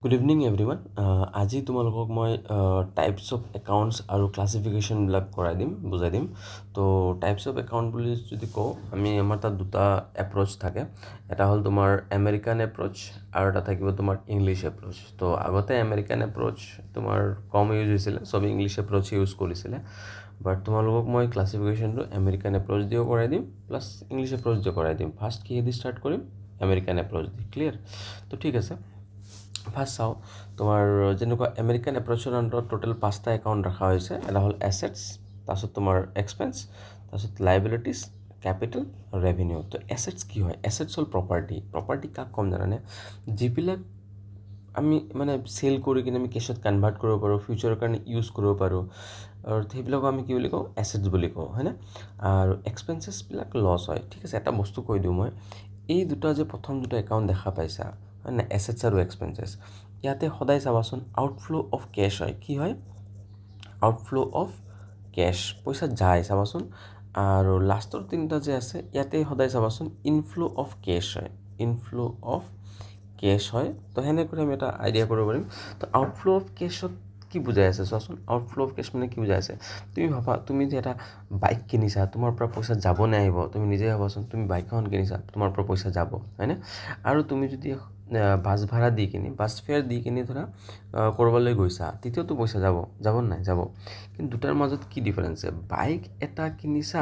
Good evening everyone. আজি তোমালোকক মই টাইপছ অফ একাউণ্টছ আৰু ক্লাছিফিকেশ্যনবিলাক বুজাই দিম। তো টাইপছ অফ একাউণ্ট বুলি যদি কওঁ, আমাৰ তাত দুটা এপ্ৰ'চ থাকে। এটা হ'ল তোমাৰ আমেৰিকান এপ্ৰ'চ আৰু এটা থাকিব তোমাৰ ইংলিছ এপ্ৰ'চ। তো আগতে আমেৰিকান এপ্ৰ'চ তোমাৰ কম ইউজ হৈছিলে, চবে ইংলিছ এপ্ৰ'চ ইউজ কৰিছিলে। বাট তোমালোকক মই ক্লাছিফিকেশ্যনটো আমেৰিকান এপ্ৰ'চ দিও কৰাই দিম, প্লাছ ইংলিছ এপ্ৰ'চ দিও কৰাই দিম। ফাৰ্ষ্ট কিহেদি ষ্টাৰ্ট কৰিম? আমেৰিকান এপ্ৰ'চ দি। ক্লিয়াৰ? তো ঠিক আছে, ফাৰ্ষ্ট চাওঁ। তোমাৰ যেনেকুৱা আমেৰিকান এপ্ৰ'চৰ আণ্ডাৰত টোটেল 5টা একাউণ্ট ৰখা হৈছে। এটা হ'ল এছেটছ, তাৰপিছত তোমাৰ এক্সপেন্স, তাৰপিছত লাইবিলিটিছ, কেপিটেল আৰু ৰেভিনিউ। তো এছেটছ কি হয়? এছেটছ হ'ল প্ৰপাৰ্টি। প্ৰপাৰ্টি কাক ক'ম জানানে? যিবিলাক আমি চেল কৰি কিনে আমি কেছত কনভাৰ্ট কৰিব পাৰোঁ, ফিউচাৰৰ কাৰণে ইউজ কৰিব পাৰোঁ, আৰু সেইবিলাকক আমি কি বুলি কওঁ? এছেটছ বুলি কওঁ, হয়নে? আৰু এক্সপেন্সেছবিলাক লছ হয়। ঠিক আছে, এটা বস্তু কৈ দিওঁ মই, এই দুটা যে প্ৰথম দুটা একাউণ্ট দেখা পাইছা, হয় নাই, এছেটছ আৰু এক্সপেন্সেছ, ইয়াতে সদায় চাবাচোন আউটফ্ল' অফ কেছ হয়। কি হয়? আউটফ্ল' অফ কেছ, পইচা যায় চাবাচোন। আৰু লাষ্টৰ তিনিটা যে আছে, ইয়াতে সদায় চাবাচোন ইনফ্ল' অফ কেছ হয়। ইনফ্ল' অফ কেছ হয়। তো সেনেকৈ আমি এটা আইডিয়া কৰিব পাৰিম। তো আউটফ্ল' অফ কেছত কি বুজাই আছে চোৱাচোন। আউটফ্ল' অফ কেছ মানে কি বুজাই আছে? তুমি ভাবা, তুমি যে এটা বাইক কিনিছা, তোমাৰ পৰা পইচা যাব নে আহিব? তুমি নিজে ভাবাচোন, তুমি বাইক এখন কিনিছা, তোমাৰ পৰা পইচা যাব, হয়নে? আৰু তুমি যদি বাছ ভাড়া দি কিনি, বাছ ফেয়াৰ দি কিনি ধৰা ক'ৰবালৈ গৈছা, তেতিয়াওতো পইচা যাব নাই? যাব। কিন্তু দুটাৰ মাজত কি ডিফাৰেঞ্চ আছে? বাইক এটা কিনিছা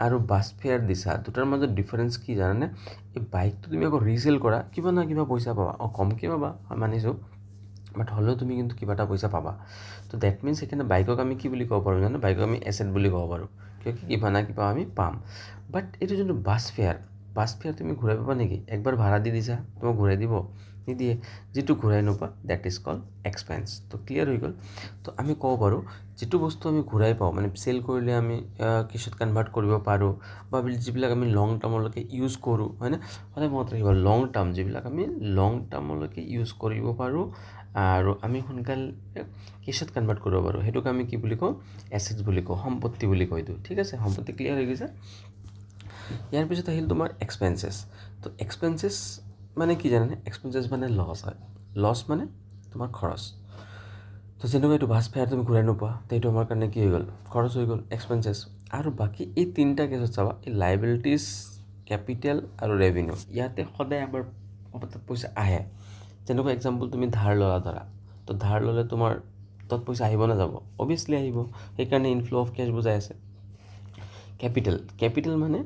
আৰু বাছ ফেয়াৰ দিছা, দুটাৰ মাজত ডিফাৰেঞ্চ কি জানানে? এই বাইকটো তুমি আকৌ ৰিচেল কৰা, কিবা নহয় কিবা পইচা পাবা। কমকৈ পাবা, মানিছোঁ, বাট হ'লেও তুমি কিন্তু কিবা এটা পইচা পাবা। তো ডেট মিনছ সেইকাৰণে বাইকক আমি কি বুলি ক'ব পাৰোঁ জানো? বাইকক আমি এছেট বুলি ক'ব পাৰোঁ, কিয় কি কিবা না কিবা আমি পাম। বাট এইটো যোনটো বাছ ফেয়াৰ তুমি ঘূৰাই পাবা নেকি? একবাৰ ভাড়া দি দিছা, তোমাক ঘূৰাই দিব? নিদিয়ে। যিটো ঘূৰাই নোপোৱা, ডেট ইজ কল্ড এক্সপেন্স। তো ক্লিয়াৰ হৈ গ'ল। তো আমি ক'ব পাৰোঁ, যিটো বস্তু আমি ঘূৰাই পাওঁ, চেল কৰিলে আমি কেছত কনভাৰ্ট কৰিব পাৰোঁ, বা যিবিলাক আমি লং টাৰ্মলৈকে ইউজ কৰোঁ, হয়নে? সদায় মনত ৰাখিব, লং টাৰ্ম, যিবিলাক আমি লং টাৰ্মলৈকে ইউজ কৰিব পাৰোঁ আৰু আমি সোনকালে কেছত কনভাৰ্ট কৰিব পাৰোঁ, সেইটোক আমি কি বুলি কওঁ? এছেটছ বুলি কওঁ, সম্পত্তি বুলি কওঁ এইটো। ঠিক আছে, সম্পত্তি ক্লিয়াৰ হৈ গৈছে। ইয়াৰ পিছত আহিল তোমাৰ এক্সপেন্সেছ। তো এক্সপেন্সেছ মানে কি জানানে? এক্সপেন্সেছ মানে লছ হয়। লছ মানে তোমাৰ খৰচ। তো যেনেকৈ এইটো বাছ ফেয়াৰ তুমি ঘূৰাই নোপোৱা, তো এইটো আমাৰ কাৰণে কি হৈ গ'ল? খৰচ হৈ গ'ল, এক্সপেন্সেছ। আৰু বাকী এই তিনিটা কেছত চাবা, এই লাইবিলিটিছ, কেপিটেল আৰু ৰেভিনিউ, ইয়াতে সদায় আমাৰ পইচা আহে। যেনেকুৱা এক্সাম্পল, তুমি ধাৰ ল'লা ধৰা, তো ধাৰ ল'লে তোমাৰ তাত পইচা আহিব নাযাব? অভিয়াছলি আহিব। সেইকাৰণে ইনফ্ল' অফ কেছ বুজাই আছে। কেপিটেল মানে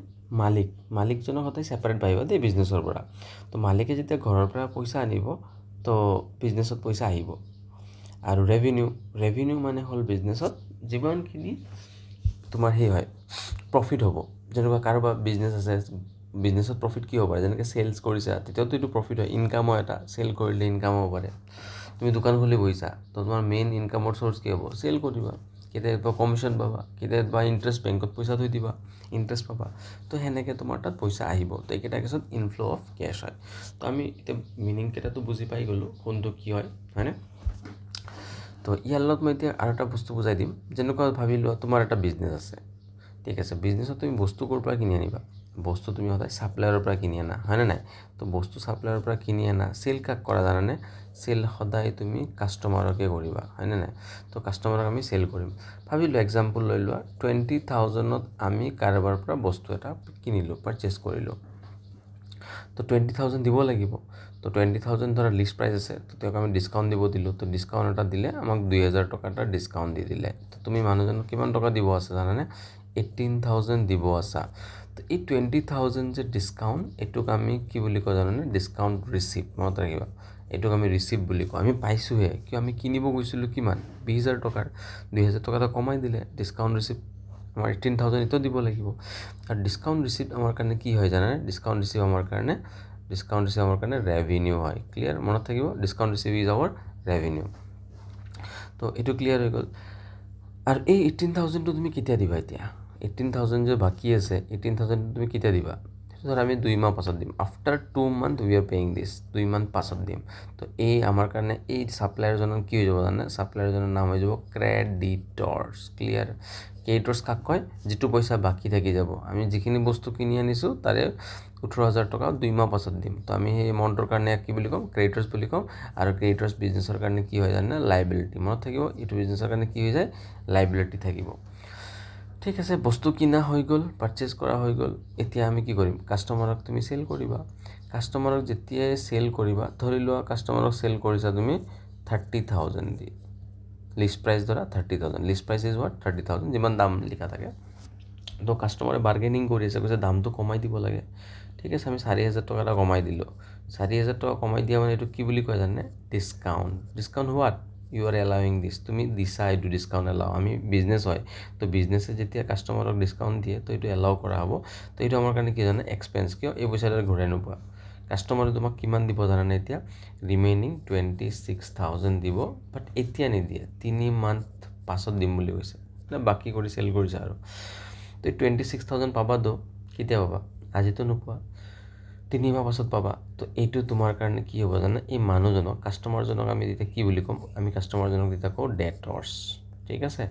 মালিকজনক সদায় ছেপাৰেট ভাবিবা দেই বিজনেছৰ পৰা। তো মালিকে যেতিয়া ঘৰৰ পৰা পইচা আনিব, তো বিজনেছত পইচা আহিব। আৰু ৰেভিনিউ মানে হ'ল বিজনেছত যিমানখিনি তোমাৰ হয়, প্ৰফিট হ'ব। যেনেকুৱা কাৰোবাৰ বিজনেছ আছে, বিজনেছত প্ৰফিট কি হ'ব পাৰে? যেনেকৈ চেলছ কৰিছা, তেতিয়াওতো এইটো প্ৰফিট হয়, ইনকামৰ এটা। চেল কৰিলে ইনকাম হ'ব পাৰে। তুমি দোকান খুলি বহিছা, তো তোমাৰ মেইন ইনকামৰ চ'ৰ্চ কি হ'ব? চেল কৰিবা। কেতিয়াবা কমিশ্যন পাবা, কেতিয়াবা ইণ্টাৰেষ্ট, বেংকত পইচা থৈ দিবা, ইণ্টাৰেষ্ট পাবা। তো সেনেকৈ তোমাৰ তাত পইচা আহিব। তো এইকেইটা কেছত ইনফ্ল' অফ কেছ হয়। তো আমি এতিয়া মিনিংকেইটাতো বুজি পাই গ'লোঁ, কোনটো কি হয়, হয়নে? তো ইয়াৰ লগত মই এতিয়া আৰু এটা বস্তু বুজাই দিম। যেনেকুৱা ভাবি লোৱা, তোমাৰ এটা বিজনেছ আছে, ঠিক আছে। বিজনেছত তুমি বস্তু ক'ৰ পৰা কিনি আনিবা? বস্তু তুমি সদায় ছাপ্লায়াৰৰ পৰা কিনি আনা, হয়নে নাই? তো বস্তু ছাপ্লায়াৰৰ পৰা কিনি আনা, চেল কাক কৰা জানানে? চেল সদায় তুমি কাষ্টমাৰকে কৰিবা, হয়নে নাই? তো কাষ্টমাৰক আমি চেল কৰিম। ভাবি লোৱা, এক্সাম্পল লৈ লোৱা, 20,000ত আমি কাৰোবাৰ পৰা বস্তু এটা কিনিলোঁ, পাৰচেছ কৰিলোঁ। তো 20,000 দিব লাগিব। তো 20,000 ধৰা লিষ্ট প্ৰাইচ আছে, তো তেওঁক আমি ডিছকাউণ্ট দিব দিলোঁ। তো ডিছকাউণ্ট এটা দিলে, আমাক 2,000 টকা এটা ডিছকাউণ্ট দি দিলে। তো তুমি মানুহজনক কিমান টকা দিব আছে জানানে? 18,000 দিব আছা। তো এই 20,000 যে ডিছকাউণ্ট, এইটোক আমি কি বুলি কওঁ জানানে? Discount receipt. মনত ৰাখিবা, এইটোক আমি ৰিচিপ্ট বুলি কওঁ। আমি পাইছোঁহে, কিয়? আমি কিনিব গৈছিলোঁ কিমান? 20,000 টকাৰ। 2,000 টকা এটা কমাই দিলে, ডিছকাউণ্ট ৰিচিপ্ট। আমাৰ 18,000 এতিয়াও দিব লাগিব। আৰু ডিছকাউণ্ট ৰিচিপ্ট আমাৰ কাৰণে কি হয় জানানে? ডিছকাউণ্ট ৰিচিপ্ট আমাৰ কাৰণে ৰেভিনিউ হয়। ক্লিয়াৰ? মনত থাকিব, discount receipt is our revenue. তো এইটো ক্লিয়াৰ হৈ গ'ল। আৰু এই 18,000টো তুমি কেতিয়া দিবা? এতিয়া 18,000 যে বাকী আছে, 18,000 তুমি কেতিয়া দিবা? ধৰ আমি 2 মাহ পাছত দিম। After 2 month we are paying this. 2 month পাছত দিম। তো এই আমাৰ কাৰণে এই ছাপ্লায়াৰজনৰ কি হৈ যাব জানে? ছাপ্লায়াৰজনৰ নাম হৈ যাব ক্ৰেডিটৰ্ছ। ক্লিয়াৰ? ক্ৰেডিটৰ্ছ কাক কয়? যিটো পইচা বাকী থাকি যাব। আমি যিখিনি বস্তু কিনি আনিছোঁ, তাৰে 18,000 টকা 2 মাহ পাছত দিম। তো আমি সেই এমাউণ্টৰ কাৰণে কি বুলি ক'ম, ক্ৰেডিটৰ্ছ বুলি ক'ম। আৰু ক্ৰেডিটৰ্ছ বিজনেছৰ কাৰণে কি হয় জানে, লাইবিলিটি। মনত থাকিব, এইটো বিজনেছৰ কাৰণে কি হৈ যায়, লাইবিলিটি থাকিব। ঠিক আছে, বস্তু কিনা হৈ গ'ল, পাৰচেজ কৰা হৈ গ'ল। এতিয়া আমি কি কৰিম, কাষ্টমাৰক তুমি চেল কৰিবা। কাষ্টমাৰক যেতিয়াই চেল কৰিবা, ধৰি লোৱা কাষ্টমাৰক চেল কৰিছা তুমি 30,000 দি, লিষ্ট প্ৰাইচ ধৰা 30,000, লিষ্ট প্ৰাইচ ইজ হোৱাট 30,000, যিমান দাম লিখা থাকে। তো কাষ্টমাৰে বাৰ্গেনিং কৰি আছে, কৈছে দামটো কমাই দিব লাগে। ঠিক আছে, আমি 4,000 টকা এটা কমাই দিলোঁ। 4,000 টকা কমাই দিয়া মানে এইটো কি বুলি কয় জানে, discount. Discount what, you are allowing this, তুমি দিছা এইটো ডিছকাউণ্ট এলাও। আমি বিজনেছ হয়, তো বিজনেছে যেতিয়া কাষ্টমাৰক ডিছকাউণ্ট দিয়ে তো এইটো এলাও কৰা হ'ব। তো এইটো আমাৰ কাৰণে কি জানে, এক্সপেঞ্চ। কিয়, এই পইচাটো ঘূৰাই নোপোৱা। কাষ্টমাৰে তোমাক কিমান দিব জানানে, এতিয়া ৰিমেইনিং 26,000 দিব, বাট এতিয়া নিদিয়ে, 3 মান্থ পাছত দিম বুলি কৈছে, বাকী কৰি চেল কৰিছে আৰু। তো 26,000 পাবাতো, কেতিয়া পাবা, আজিতো নোপোৱা, 3 মাহ পাছত পাবা। তো এইটো তোমাৰ কাৰণে কি হ'ব জানে, এই মানুহজনক, কাষ্টমাৰজনক আমি যেতিয়া কি বুলি ক'ম, আমি কাষ্টমাৰজনক যেতিয়া কওঁ ডেটৰ্ছ। ঠিক আছে,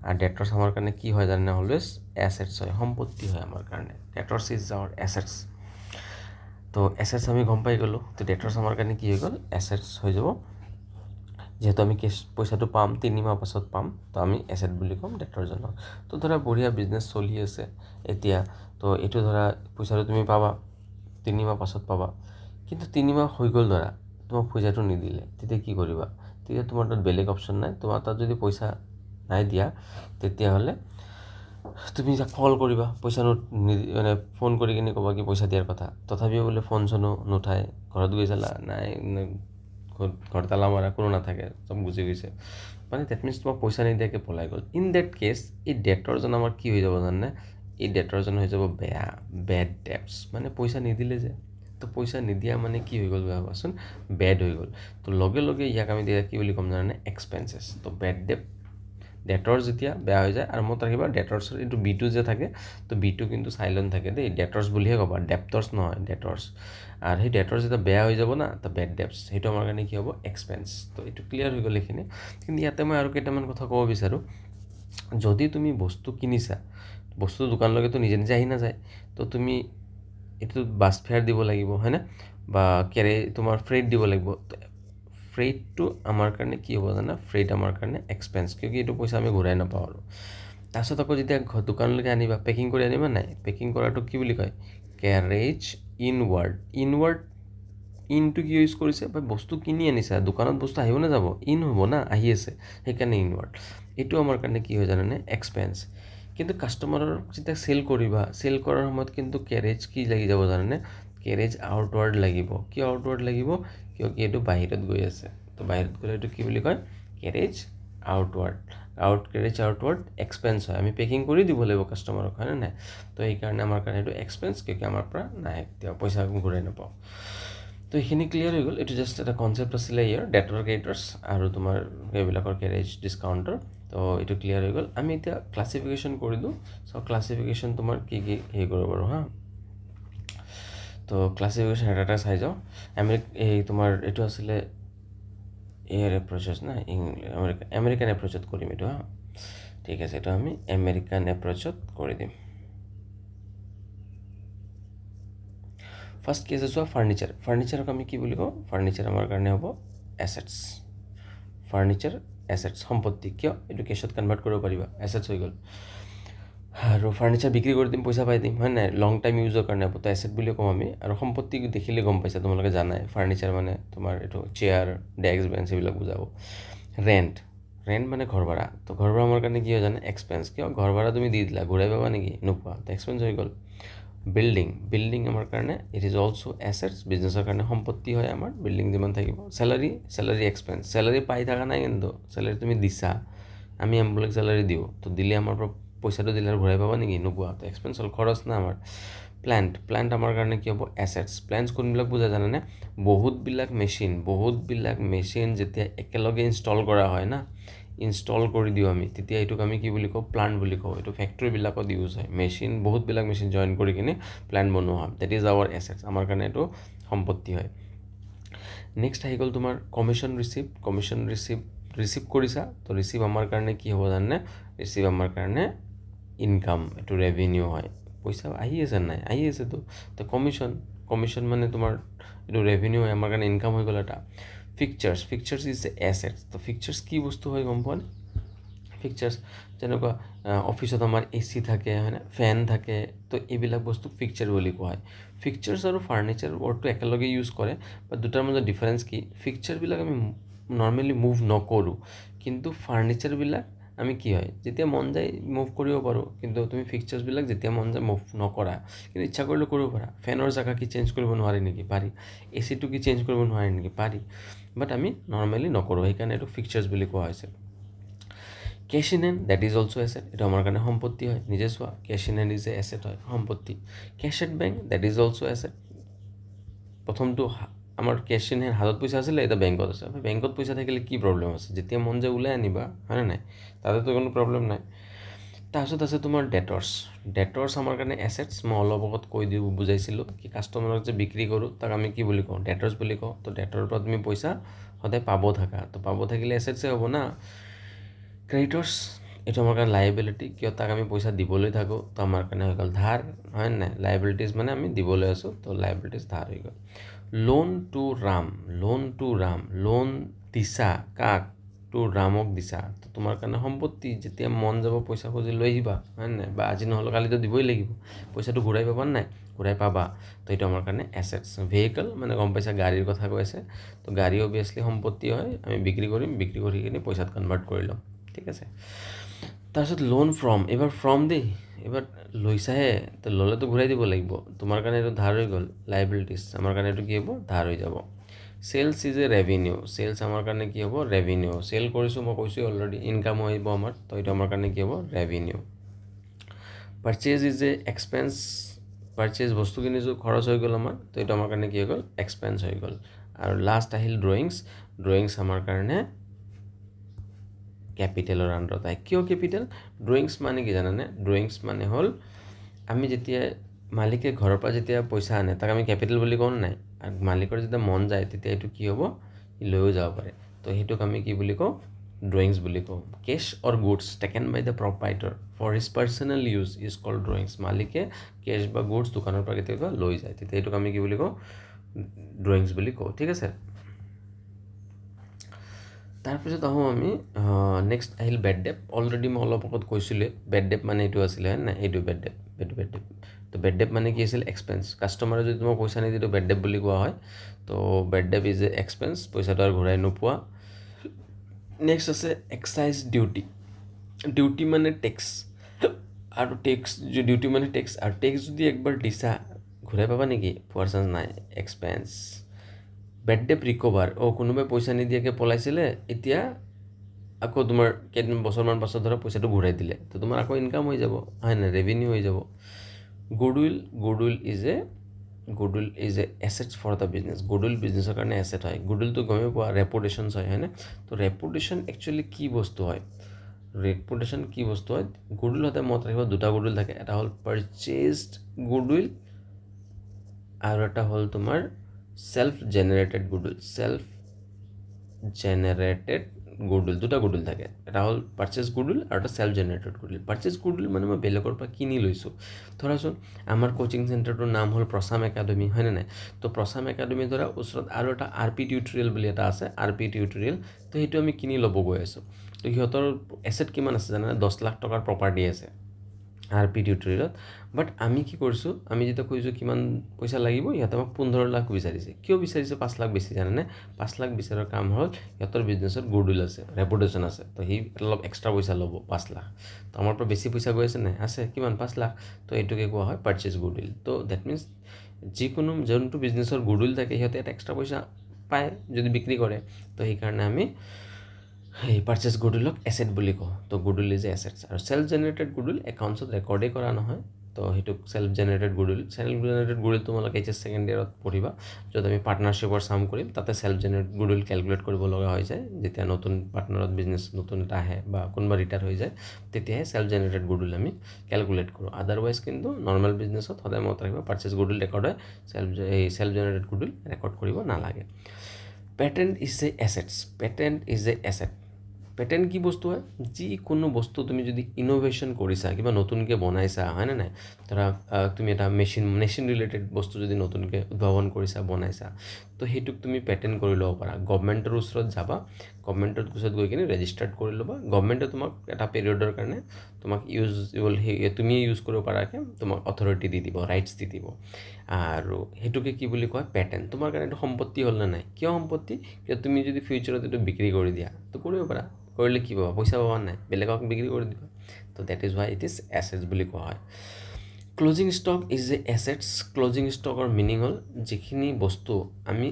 আৰু ডেটৰ্ছ আমাৰ কাৰণে কি হয় জানে, অলৱেজ এছেটছ হয়, সম্পত্তি হয় আমাৰ কাৰণে। ডেটৰ্ছ ইজ আৱাৰ এছেটছ। তো এছেটছ আমি গম পাই গ'লোঁ। তো ডেটৰ্ছ আমাৰ কাৰণে কি হৈ গ'ল, এছেটছ হৈ যাব। যিহেতু আমি কেছ পইচাটো পাম 3 মাহ পাছত পাম, তো আমি এছেট বুলি ক'ম ডেটৰজনক। তো ধৰা বঢ়িয়া বিজনেছ চলি আছে এতিয়া, তো এইটো ধৰা পইচাটো তুমি পাবা 3 মাহ পাছত পাবা। কিন্তু 3 মাহ হৈ গ'ল ধৰা, তোমাক পইচাটো নিদিলে, তেতিয়া কি কৰিবা, তেতিয়া তোমাৰ তাত বেলেগ অপশ্যন নাই। তোমাৰ তাত যদি পইচা নাই দিয়া, তেতিয়াহ'লে তুমি যাক কল কৰিবা, পইচা মানে ফোন কৰি কিনে ক'বা কি পইচা দিয়াৰ কথা। তথাপিও বোলে ফোন চনো নুঠায়, ঘৰত গৈ চালা নাই, ঘৰ তালা মাৰা, কোনো নাথাকে, চব গুচি গৈছে, মানে ডেট মিনছ তোমাক পইচা নিদিয়াকৈ পলাই গ'ল। ইন ডেট কেছ এই ডেটৰজন আমাৰ কি হৈ যাব জানে, এই ডেটৰজন হৈ যাব বেয়া, বেড ডেটছ, মানে পইচা নিদিলে যে। তো পইচা নিদিয়া মানে কি হৈ গ'ল ভাবাচোন, বেড হৈ গ'ল। তো লগে লগে ইয়াক আমি তেতিয়া কি বুলি ক'ম জানে, এক্সপেঞ্চেছ। তো বেড ডেটৰ যেতিয়া বেয়া হৈ যায়, আৰু মনত ৰাখিবা ডেটৰ্ছৰ এইটো বিটো যে থাকে, তো বিটো কিন্তু চাইলেণ্ট থাকে দেই, ডেটৰ্ছ বুলিহে ক'বা, ডেপ্টৰ্ছ নহয়, ডেটৰ্ছ। আৰু সেই ডেটৰ্ছ যেতিয়া বেয়া হৈ যাব না, তো বেড ডেটছ, সেইটো আমাৰ কাৰণে কি হ'ব, এক্সপেঞ্চ। তো এইটো ক্লিয়াৰ হৈ গ'ল এইখিনি। কিন্তু ইয়াতে মই আৰু কেইটামান কথা ক'ব বিচাৰোঁ। যদি তুমি বস্তু কিনিছা, বস্তু দোকানলৈকেতো নিজে নিজে আহি নাযায়, তো তুমি এইটো বাছ ফেয়াৰ দিব লাগিব, হয়নে, বা তোমাৰ ফ্ৰেইট দিব লাগিব। ফ্ৰেইটটো আমাৰ কাৰণে কি হ'ব জানা, ফ্ৰেইট আমাৰ কাৰণে এক্সপেঞ্চ, কিয় এইটো পইচা আমি ঘূৰাই নাপাওঁ আৰু। তাৰপিছত আকৌ যেতিয়া দোকানলৈকে আনিবা, পেকিং কৰি আনিবা নাই, পেকিং কৰাটোক কি বুলি কয়, কেৰেজ ইনৱাৰ্ড। ইনটো কি ইউজ কৰিছে, বা বস্তু কিনি আনিছা, দোকানত বস্তু আহিব নাযাব, ইন হ'ব না, আহি আছে, সেইকাৰণে ইনৱাৰ্ড। এইটো আমাৰ কাৰণে কি হয় জানানে, এক্সপেঞ্চ। কিন্তু কাষ্টমাৰৰ যেতিয়া চেল কৰিবা, চেল কৰাৰ সময়ত কিন্তু কেৰেজ কি লাগি যাব জানানে, কেৰেজ আউটৱাৰ্ড লাগিব। কিয় আউটৱাৰ্ড লাগিব, কিয় কি এইটো বাহিৰত গৈ আছে। তো বাহিৰত গ'লে এইটো কি বুলি কয়, carriage outward. Carriage outward expense হয়, আমি পেকিং কৰি দিব লাগিব কাষ্টমাৰক, হয়নে নাই। তো সেইকাৰণে আমাৰ কাৰণে এইটো এক্সপেঞ্চ, কিয় আমাৰ পৰা নাই, এতিয়া পইচা ঘূৰাই নাপাওঁ। তো এইখিনি ক্লিয়াৰ হৈ গ'ল। এইটো জাষ্ট এটা কনচেপ্ট আছিলে ইয়াৰ, ডেটৰ ক্ৰেডিটৰ্ছ আৰু তোমাৰ এইবিলাকৰ কেৰেজ ডিছকাউণ্টৰ। তো এইটো ক্লিয়াৰ হৈ গ'ল। আমি এতিয়া ক্লাছিফিকেশ্যন কৰি দিওঁ। চ' ক্লাছিফিকেশ্যন তোমাৰ কি হেৰি কৰিব পাৰোঁ হা। তো ক্লাছিফিকেশ্যন এটা চাই যাওঁ। এই তোমাৰ এইটো আছিলে এয়াৰ এপ্ৰ'চেছ না, আমেৰিকান এপ্ৰ'চত কৰিম এইটো হা। ঠিক আছে, এইটো আমি আমেৰিকান এপ্ৰ'চত কৰি দিম। ফাৰ্ষ্ট কেছ চোৱা, ফাৰ্নিচাৰক আমি কি বুলি কওঁ, ফাৰ্নিচাৰ আমাৰ কাৰণে হ'ব এছেটছ। ফাৰ্নিচাৰ এছেটছ, সম্পত্তি। কিয়, এইটো কেছত কনভাৰ্ট কৰিব পাৰিবা, এছেটছ হৈ গ'ল। আৰু ফাৰ্নিচাৰ বিক্ৰী কৰি দিম, পইচা পাই দিম, হয় নাই, লং টাইম ইউজৰ কাৰণে হ'ব, তো এছেট বুলি কওঁ আমি। আৰু সম্পত্তি দেখিলে গম পাইছা তোমালোকে জানাই, ফাৰ্নিচাৰ মানে তোমাৰ এইটো চেয়াৰ, ডেস্ক, বেঞ্চ এইবিলাক বুজাব। ৰেণ্ট মানে ঘৰ ভাড়া। তো ঘৰ ভাড়া আমাৰ কাৰণে কি হয় জানে, এক্সপেঞ্চ। কিয়, ঘৰ ভাড়া তুমি দি দিলা, ঘূৰাই পাবা নেকি, নোপোৱা, তো এক্সপেঞ্চ হৈ গ'ল। বিল্ডিং আমাৰ কাৰণে ইট ইজ অলছ' এছেটছ, বিজনেছৰ কাৰণে সম্পত্তি হয় আমাৰ, বিল্ডিং যিমান থাকিব। চেলাৰী এক্সপেঞ্চ, চেলাৰী পাই থকা নাই, কিন্তু চেলাৰী তুমি দিছা, আমি এমপ্লয়ীক চেলাৰী দিওঁ, তো দিলে আমাৰ পৰা পইচাটো দিলে আৰু ঘূৰাই পাবা নেকি, নোপোৱা, তো এক্সপেঞ্চ হ'ল, খৰচ না আমাৰ। প্লেণ্ট আমাৰ কাৰণে কি হ'ব, এছেটছ। প্লেণ্টছ কোনবিলাক বুজায় জানানে, বহুতবিলাক মেচিন যেতিয়া একেলগে ইনষ্টল কৰা হয় না, ইনষ্টল কৰি দিওঁ আমি, তেতিয়া এইটোক আমি কি বুলি কওঁ, প্লাণ্ট বুলি কওঁ। এইটো ফেক্টৰীবিলাকত ইউজ হয়, বহুতবিলাক মেচিন জইন কৰি কিনে প্লাণ্ট বনোৱা হয়। ডেট ইজ আৱাৰ এছেটছ, আমাৰ কাৰণে এইটো সম্পত্তি হয়। নেক্সট আহি গ'ল তোমাৰ কমিশ্যন ৰিচিভ কৰিছা, তো ৰিচিভ আমাৰ কাৰণে কি হ'ব জানে, ৰিচিভ আমাৰ কাৰণে ইনকাম, এইটো ৰেভিনিউ হয়। পইচা আহি আছে নাই, আহি আছেতো। তো কমিশ্যন মানে তোমাৰ এইটো ৰেভিনিউ হয়, আমাৰ কাৰণে ইনকাম হৈ গ'ল এটা। ফিকচাৰ্ছ ইজ এ এছেটছ। তো ফিকচাৰ্ছ কি বস্তু হয় গম পোৱা নে? ফিকচাৰ্ছ যেনেকুৱা অফিচত আমাৰ AC থাকে হয়নে, ফেন থাকে, তো এইবিলাক বস্তুক ফিকচাৰ বুলি কোৱা হয়। ফিকচাৰ্ছ আৰু ফাৰ্নিচাৰ ৱৰ্ডটো একেলগে ইউজ কৰে, বাট দুটাৰ মাজত ডিফাৰেঞ্চ কি? ফিকচাৰবিলাক আমি নৰ্মেলি মুভ নকৰোঁ, কিন্তু ফাৰ্নিচাৰবিলাক আমি কি হয় যেতিয়া মন যায় মুভ কৰিব পাৰোঁ, কিন্তু তুমি ফিকচাৰ্ছবিলাক যেতিয়া মন যায় মুভ নকৰা, কিন্তু ইচ্ছা কৰিলে কৰিব পাৰা। ফেনৰ জেগা কি চেঞ্জ কৰিব নোৱাৰি নেকি? পাৰি। AC টো কি চেঞ্জ কৰিব নোৱাৰি নেকি? পাৰি। বাট আমি নৰ্মেলি নকৰোঁ, সেইকাৰণে এইটো ফিকচাৰ্ছ বুলি কোৱা হৈছে। Cash in hand, that is also' asset. এইটো আমাৰ কাৰণে সম্পত্তি হয়। নিজে চোৱা, cash in hand is a asset হয়, সম্পত্তি। Cash at bank, that is also' asset. প্ৰথমটো আমাৰ কেছ ইন হেণ্ড, হাতত পইচা আছিলে, এতিয়া বেংকত আছে। বেংকত পইচা থাকিলে কি প্ৰব্লেম আছে? যেতিয়া মন যায় ওলাই আনিবা, হয়নে নাই? তাতেতো কোনো প্ৰব্লেম নাই। তাৰপিছত আছে তোমাৰ ডেটৰ্ছ আমাৰ কাৰণে এছেটছ। মই অলপ আগত বুজাইছিলোঁ কি কাষ্টমাৰক যে বিক্ৰী কৰোঁ তাক আমি কি বুলি কওঁ? ডেটৰ্ছ বুলি কওঁ। তো ডেটৰৰ পৰা তুমি পইচা সদায় পাব থাকা, তো পাব থাকিলে এছেটছে হ'ব না। ক্ৰেডিটৰ্ছ, এইটো আমাৰ কাৰণে লাইবিলিটি, কিয় তাক আমি পইচা দিবলৈ থাকোঁ, তো আমাৰ কাৰণে হৈ গ'ল ধাৰ, হয় নাই? লাইবিলিটিজ মানে আমি দিবলৈ আছোঁ, তো লাইবিলিটিজ ধাৰ হৈ গ'ল। লোন টু ৰাম, লোন দিছা কাক? টু ৰামক দিছা, তো তোমাৰ কাৰণে সম্পত্তি। যেতিয়া মন যাব পইচা খুজি লৈ আহিবা, হয় নাই? বা আজি নহ'লে কালিতো দিবই লাগিব, পইচাটো ঘূৰাই পাবা নাই? ঘূৰাই পাবা। তো এইটো আমাৰ কাৰণে এছেটছ। ভেহিকল মানে গম পাইছা গাড়ীৰ কথা কৈ আছে, তো গাড়ী অভিয়াছলি সম্পত্তি হয়, আমি বিক্ৰী কৰিম, বিক্ৰী কৰি কিনে পইচাত কনভাৰ্ট কৰি ল'ম, ঠিক আছে। তাৰপিছত লোন ফ্ৰম, এইবাৰ ফ্ৰম দেই, এইবাৰ লৈছাহে, তো ল'লেতো ঘূৰাই দিব লাগিব। তোমাৰ কাৰণে এইটো ধাৰ হৈ গ'ল, লাইবিলিটিছ। আমাৰ কাৰণে এইটো কি হ'ব? ধাৰ হৈ যাব। Sales is a revenue, sales আমাৰ কাৰণে কি হ'ব? ৰেভিনিউ। চেল কৰিছোঁ, মই কৈছোঁ অলৰেডি, ইনকাম আহিব আমাৰ, তো এইটো আমাৰ কাৰণে কি হ'ব? Revenue. Purchase is a expense, purchase বস্তু কিনিছোঁ, খৰচ হৈ গ'ল আমাৰ, তো এইটো আমাৰ কাৰণে কি হৈ গ'ল? এক্সপেঞ্চ হৈ গ'ল। আৰু লাষ্ট আহিল ড্ৰয়িংছ আমাৰ কাৰণে কেপিটেলৰ আণ্ডাৰত আহে। কিয় কেপিটেল? ড্ৰয়িংছ মানে কি জানানে? ড্ৰয়িংছ মানে হ'ল আমি যেতিয়া মালিকে ঘৰৰ পৰা যেতিয়া পইচা আনে তাক আমি কেপিটেল বুলি কওঁ নাই? আৰু মালিকৰ যেতিয়া মন যায় তেতিয়া এইটো কি হ'ব? সি লৈও যাব পাৰে, তো সেইটোক আমি কি বুলি কওঁ? ড্ৰয়িংছ বুলি কওঁ। Cash or goods taken by the proprietor for his personal use is called drawings. মালিকে কেছ বা গুডছ দোকানৰ পৰা কেতিয়াবা লৈ যায়, তেতিয়া এইটোক আমি কি বুলি কওঁ? ড্ৰয়িংছ বুলি কওঁ, ঠিক আছে। তাৰপিছত আহোঁ আমি, নেক্সট আহিল বেড ডেপ। অলৰেডি মই অলপ আগত কৈছিলোঁ বেড ডেপ মানে এইটো আছিলে, হয় নাই? এইটো বেড ডেপ, এইটো বেড ডেপ। তো বেড ডেপ মানে কি আছিল? এক্সপেঞ্চ। কাষ্টমাৰে যদি তোমাক পইচা নিদিয়ে, এইটো বেড ডেপ বুলি কোৱা হয়। তো bad debt is a expense, পইচাটো আৰু ঘূৰাই নোপোৱা। নেক্সট আছে এক্সাইজ ডিউটি। ডিউটি মানে টেক্স, আৰু ডিউটি মানে টেক্স, আৰু টেক্স যদি একবাৰ দিছা ঘূৰাই পাবা নেকি? পোৱাৰ চান্স নাই, এক্সপেঞ্চ। বেড ডেপ ৰিকভাৰ, কোনোবাই পইচা নিদিয়াকৈ পলাইছিলে, এতিয়া আকৌ তোমাৰ বছৰমান পাছত ধৰা পইচাটো ঘূৰাই দিলে, তো তোমাৰ আকৌ ইনকাম হৈ যাব, হয় নাই? ৰেভিনিউ হৈ যাব। Goodwill is a assets for the business. Goodwill বিজনেছৰ কাৰণে এছেট হয়। গুডউইলটো গমেই পোৱা, ৰেপুটেশ্যনছ হয়, হয়নে? তো ৰেপুটেশ্যন একচুৱেলি কি বস্তু হয়? গুডউইল সদায় মনত ৰাখিব, দুটা গুডউইল থাকে, এটা হ'ল পাৰচেজড গুডউইল আৰু এটা হ'ল তোমাৰ চেল্ফ জেনেৰেটেড গুডউইল, দুটা গুডউইল থাকে। এটা হ'ল পাৰচেজ গুডউইল আৰু এটা self generated goodwill. Purchase goodwill মানে মই বেলেগৰ পৰা কিনি লৈছোঁ। ধৰাচোন আমাৰ কোচিং চেণ্টাৰটোৰ নাম হ'ল প্ৰচাম একাডেমি, হয়নে নাই? তো প্ৰচাম একাডেমি ধৰা ওচৰত আৰু এটা RP টিউটৰিয়েল বুলি এটা আছে, RP টিউটৰিয়েল, তো সেইটো আমি কিনি ল'ব গৈ আছোঁ। তো সিহঁতৰ এছেট কিমান আছে জানানে? 10 লাখ টকাৰ প্ৰপাৰ্টি আছে RP টিউটৰিয়েলত। বাট আমি কি কৰিছোঁ, আমি যেতিয়া কৈছোঁ কিমান পইচা লাগিব, সিহঁতে আমাক 15 লাখ বিচাৰিছে। কিয় বিচাৰিছে 5 লাখ বেছি জানানে? 5 লাখ বিচাৰাৰ কাম হ'ল সিহঁতৰ বিজনেছত গুডউইল আছে, ৰেপুটেশ্যন আছে, তো সি অলপ এক্সট্ৰা পইচা ল'ব 5 লাখ। তো আমাৰ পৰা বেছি পইচা গৈ আছে নাই? আছে। কিমান? 5 লাখ। তো এইটোকে কোৱা হয় পাৰচেজ গুডউইল। তো ডেট মিনছ যোনটো বিজনেছৰ গুডউইল থাকে সিহঁতে এটা এক্সট্ৰা পইচা পায় যদি বিক্ৰী কৰে, তো সেইকাৰণে আমি সেই পাৰচেজ গুডউইলক এছেট বুলি কওঁ। তো গুডউইল ইজ এ এছেটছ। আৰু চেল্ফ জেনেৰেটেড গুডউইল একাউণ্টছত ৰেকৰ্ডেই কৰা নহয়, তো সেইটোক চেল্ফ জেনেৰেটেড গুডউইল তোমালোকে HS ছেকেণ্ড ইয়েৰত পঢ়িবা, য'ত আমি পাৰ্টনাৰশ্বিপৰ চাম কৰিম, তাতে চেল্ফ জেনেৰেটেড গুডউইল কেলকুলেট কৰিব লগা হৈ যায়। যেতিয়া নতুন পাৰ্টনাৰত বিজনেছ নতুন এটা আহে বা কোনোবা ৰিটায়াৰ হৈ যায়, তেতিয়াহে চেল্ফ জেনেৰেটেড গুডউইল আমি কেলকুলেট কৰোঁ। আদাৰৱাইজ কিন্তু নৰ্মেল বিজনেছত সদায় মনত ৰাখিব, পাৰচেজ গুডউইল ৰেকৰ্ড হয়, চেল্ফ জেনেৰেটেড গুডউইল ৰেকৰ্ড কৰিব নালাগে। Patent is a asset. Patent কি বস্তু হয়, যিকোনো বস্তু তুমি যদি ইন'ভেশ্যন কৰিছা, কিবা নতুনকৈ বনাইছা, হয়নে নাই, ধৰা তুমি এটা মেচিন ৰিলেটেড বস্তু যদি নতুনকৈ উদ্ভাৱন কৰিছা, বনাইছা, তো সেইটোক তুমি পেটেণ্ট কৰি ল'ব পাৰা। গভমেণ্টৰ ওচৰত যাবা, গভমেণ্টৰ ওচৰত গৈ কিনে ৰেজিষ্টাৰ্ড কৰি ল'বা, গভমেণ্টে তোমাক এটা পিৰিয়ডৰ কাৰণে তোমাক তুমি ইউজ কৰিব পৰাকৈ তোমাক অথৰিটি দি দিব, ৰাইটছ দি দিব, আৰু সেইটোকে কি বুলি কয়, পেটেণ্ট। তোমাৰ কাৰণে এইটো সম্পত্তি হ'ল নে নাই? কিয় সম্পত্তি? কিয় তুমি যদি ফিউচাৰত এইটো বিক্ৰী কৰি দিয়া, তো কৰিব পাৰা। কৰিলে কি পাবা? পইচা পাবা নাই? বেলেগক বিক্ৰী কৰি দিবা। তো that is why it is assets বুলি কোৱা হয়। Closing stock is a assets. Closing ষ্টকৰ মিনিং হ'ল যিখিনি বস্তু আমি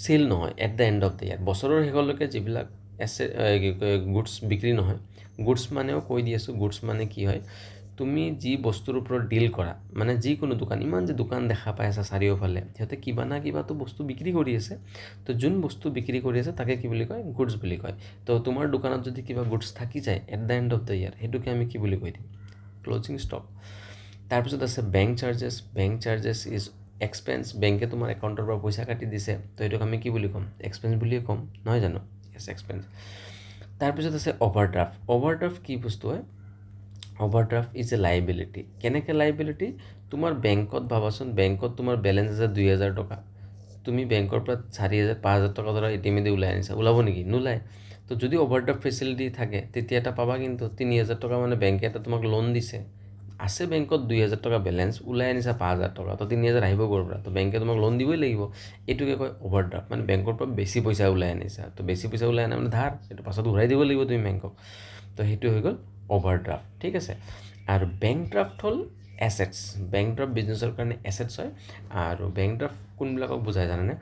চেল নহয় at the end of the year, বছৰৰ শেষলৈকে যিবিলাক গুডছ বিক্ৰী নহয়। গুডছ মানেও কৈ দি আছোঁ, গুডছ মানে কি হয়, তুমি যি বস্তুৰ ওপৰত ডিল কৰা, মানে যিকোনো দোকান, ইমান যে দোকান দেখা পাই আছা চাৰিওফালে, সিহঁতে কিবা না কিবাতো বস্তু বিক্ৰী কৰি আছে। তো যোন বস্তু বিক্ৰী কৰি আছে তাকে কি বুলি কয়? গুডছ বুলি কয়। তো তোমাৰ দোকানত যদি কিবা গুডছ থাকি যায় at the end of the ইয়াৰ, সেইটোকে আমি কি বুলি কৈ দিম? Closing stock. তাৰপিছত আছে bank charges. Bank charges is expense. বেংকে তোমাৰ একাউণ্টৰ পৰা পইচা কাটি দিছে, তো এইটোক আমি কি বুলি ক'ম? এক্সপেঞ্চ বুলিয়ে ক'ম, নহয় জানো? য়েছ, এক্সপেঞ্চ। তাৰপিছত আছে অভাৰড্ৰাফ্ট। অভাৰড্ৰাফ্ট কি বস্তু হয়? Overdraft is a liability. কেনেকৈ লাইবিলিটি? তোমাৰ বেংকত ভাবাচোন, বেংকত তোমাৰ বেলেঞ্চ আছে 2,000 টকা, তুমি বেংকৰ পৰা 4,000 5,000 টকা ধৰা এটিএমেদি ওলাই আনিছা, ওলাব নেকি? নোলায়। তো যদি অভাৰড্ৰাফ্ট ফেচিলিটি থাকে তেতিয়া এটা পাবা, কিন্তু 3,000 টকা মানে বেংকে এটা তোমাক লোন দিছে, আছে বেংকত 2,000 টকা বেলেঞ্চ, ওলাই আনিছা 5,000 টকা, তো 3,000 আহিব ক'ৰ পৰা? তো বেংকে তোমাক লোন দিবই লাগিব। এইটোকে কয় অভাৰড্ৰাফ্ট, মানে বেংকৰ পৰা বেছি পইচা ওলাই আনিছা। তো বেছি পইচা ওলাই আনা মানে ধাৰ, সেইটো পাছত ঘূৰাই দিব লাগিব তুমি বেংকক। তো সেইটো হৈ গ'ল অভাৰড্ৰাফ্ট, ঠিক আছে। আৰু বেংক ড্ৰাফ্ট হ'ল এছেটছ। বেংক ড্ৰাফ্ট বিজনেছৰ কাৰণে এছেটছ হয়। আৰু বেংক ড্ৰাফ্ট কোনবিলাকক বুজাই জানানে?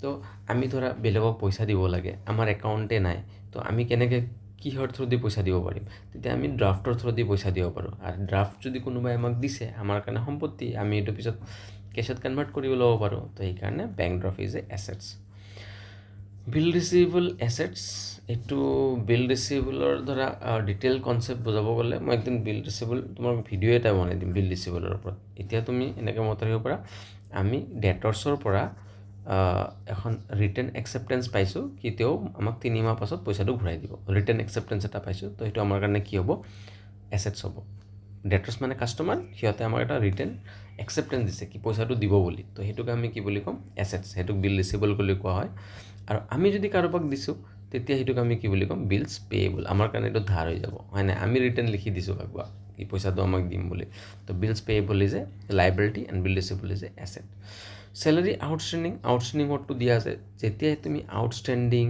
তো আমি ধৰা বেলেগক পইচা দিব লাগে, আমাৰ একাউণ্টে নাই, তো আমি কেনেকৈ, কিহৰ থ্ৰুদি পইচা দিব পাৰিম? তেতিয়া আমি ড্ৰাফ্টৰ থ্ৰুদি পইচা দিব পাৰোঁ। আৰু ড্ৰাফ্ট যদি কোনোবাই আমাক দিছে, আমাৰ কাৰণে সম্পত্তি, আমি এইটো পিছত কেছত কনভাৰ্ট কৰিব ল'ব পাৰোঁ। তো সেইকাৰণে bank draft is a assets. Bill receivable assets. এইটো বিল ৰিচিভেবলৰ ধৰা ডিটেইল কনচেপ্ট বুজাব গ'লে মই একদিন বিল ৰিচিভেবল তোমাৰ ভিডিঅ' এটা বনাই দিম বিল ৰিচিভেবলৰ ওপৰত। এতিয়া তুমি এনেকৈ মত ৰাখিব পাৰা, আমি ডেটৰ্ছৰ পৰা এখন ৰিটেন একচেপ্টেঞ্চ পাইছোঁ, কি তেওঁ আমাক 3 মাহ পাছত পইচাটো ঘূৰাই দিব। ৰিটেন একচেপ্টেঞ্চ এটা পাইছোঁ, তো সেইটো আমাৰ কাৰণে কি হ'ব? এছেটছ হ'ব। ডেটৰ্ছ মানে কাষ্টমাৰ, সিহঁতে আমাক এটা ৰিটেন একচেপ্টেঞ্চ দিছে কি পইচাটো দিব বুলি, তো সেইটোকে আমি কি বুলি ক'ম? এছেটছ। সেইটোক বিল ৰিচিভেবল বুলি কোৱা হয়। আৰু আমি যদি কাৰোবাক দিছোঁ, তেতিয়া সেইটোক আমি কি বুলি ক'ম? Bills payable. আমাৰ কাৰণে এইটো ধাৰ হৈ যাব, হয় নাই? আমি ৰিটেন লিখি দিছোঁ কাৰোবাক কি পইচাটো আমাক দিম বুলি। তো bills payable is a liability and bill receivable is a asset. Salary outstanding. Outstanding ৱৰ্ডটো দিয়া আছে, যেতিয়াই তুমি আউটষ্টেণ্ডিং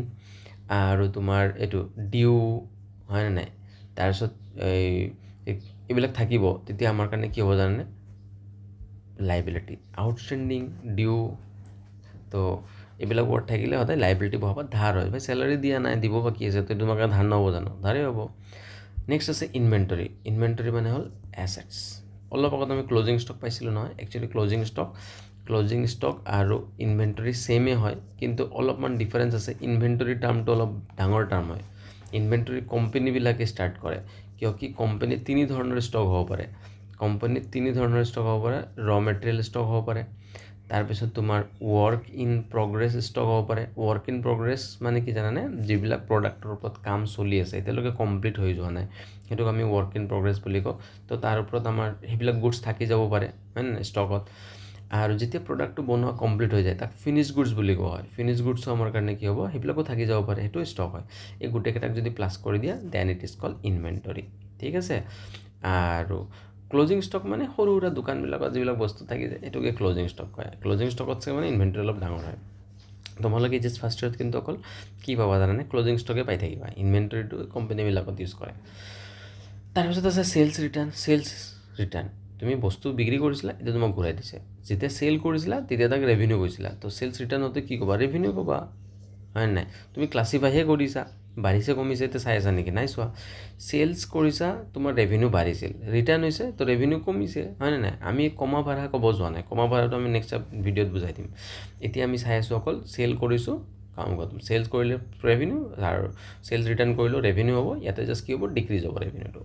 আৰু তোমাৰ এইটো ডিউ, হয়নে নাই, তাৰপিছত এইবিলাক থাকিব, তেতিয়া আমাৰ কাৰণে কি হ'ব জানানে? লাইবিলিটি। আউটষ্টেণ্ডিং, ডিউ, তো এইবিলাক ৱৰ্ড থাকিলে সদায় লাইবিলিটি বহাব, ধাৰ হয়। ভাই চেলাৰী দিয়া নাই, দিব বাকী আছে, তো তোমাক ধাৰ নহ'ব জানো? ধাৰেই হ'ব। নেক্সট আছে ইনভেণ্টৰী। ইনভেণ্টৰী মানে হ'ল এছেটছ। অলপ আগত আমি ক্লজিং ষ্টক পাইছিলোঁ নহয়, একচুৱেলি ক্লজিং ষ্টক আৰু ইনভেণ্টৰী ছেইমেই হয়, কিন্তু অলপমান ডিফাৰেঞ্চ আছে। ইনভেণ্টৰী টাৰ্মটো অলপ ডাঙৰ টাৰ্ম হয়। ইনভেণ্টৰী কোম্পেনীবিলাকে ষ্টাৰ্ট কৰে, কিয় কি কোম্পানীত 3 ধৰণৰ ষ্টক হ'ব পাৰে। কোম্পানীত 3 ধৰণৰ ষ্টক হ'ব পাৰে। ৰ মেটেৰিয়েল ষ্টক হ'ব পাৰে, তাৰপিছত তোমাৰ ৱৰ্ক ইন প্ৰগ্ৰেছ ষ্টক হ'ব পাৰে। ৱৰ্ক ইন প্ৰগ্ৰেছ মানে কি জানানে? যিবিলাক প্ৰডাক্টৰ ওপৰত কাম চলি আছে, এতিয়ালৈকে কমপ্লিট হৈ যোৱা নাই, সেইটোক আমি ৱৰ্ক ইন প্ৰগ্ৰেছ বুলি কওঁ। তো তাৰ ওপৰত আমাৰ সেইবিলাক গুডছ থাকি যাব পাৰে, হয় নাই, ষ্টকত। আৰু যেতিয়া প্ৰডাক্টটো বনোৱা কমপ্লিট হৈ যায়, তাক ফিনিছ গুডছ বুলি কোৱা হয়। ফিনিছ গুডছো আমাৰ কাৰণে কি হ'ব? সেইবিলাকো থাকি যাব পাৰে, সেইটো ষ্টক হয়। এই গোটেইকেইটাক যদি প্লাছ কৰি দিয়া, then it is called inventory, ঠিক আছে। আৰু ক্লজিং ষ্টক মানে সৰু সুৰা দোকানবিলাকত যিবিলাক বস্তু থাকি যায়, এইটোকে ক্লজিং ষ্টক কয়। ক্লজিং ষ্টকতছে মানে ইনভেণ্টৰী অলপ ডাঙৰ হয়। তোমালোকে জাষ্ট ফাৰ্ষ্ট ইয়েৰত কিন্তু অকল কি পাবা জানানে? ক্লজিং ষ্টকে পাই থাকিবা। ইনভেণ্টৰীটো কোম্পানীবিলাকত ইউজ কৰে। তাৰপিছত আছে চেলছ ৰিটাৰ্ণ। তুমি বস্তু বিক্ৰী কৰিছিলা, এতিয়া তোমাক ঘূৰাই দিছে। যেতিয়া চেল কৰিছিলা, তেতিয়া তাক ৰেভিনিউ কৈছিলা। তো চেলছ ৰিটাৰ্ণতে কি ক'বা? ৰেভিনিউ ক'বা, হয় নাই? তুমি ক্লাছিফাইহে কৰিছা, বাঢ়িছে কমিছে এতিয়া চাই আছা নেকি? নাই চোৱা। চেলছ কৰিছা, তোমাৰ ৰেভিনিউ বাঢ়িছিল, ৰিটাৰ্ণ হৈছে, তো ৰেভিনিউ কমিছে, হয়নে নাই? আমি কমা বাঢ়া ক'ব যোৱা নাই, কমা বাঢ়াটো আমি নেক্সট ভিডিঅ'ত বুজাই দিম। এতিয়া আমি চাই আছোঁ অকল চেল কৰিছোঁ, কাম খতম। চেলছ কৰিলে ৰেভিনিউ, আৰু চেলছ ৰিটাৰ্ণ কৰিলেও ৰেভিনিউ হ'ব। ইয়াতে জাষ্ট কি হ'ব? ডিক্ৰিজ হ'ব ৰেভিনিউটো।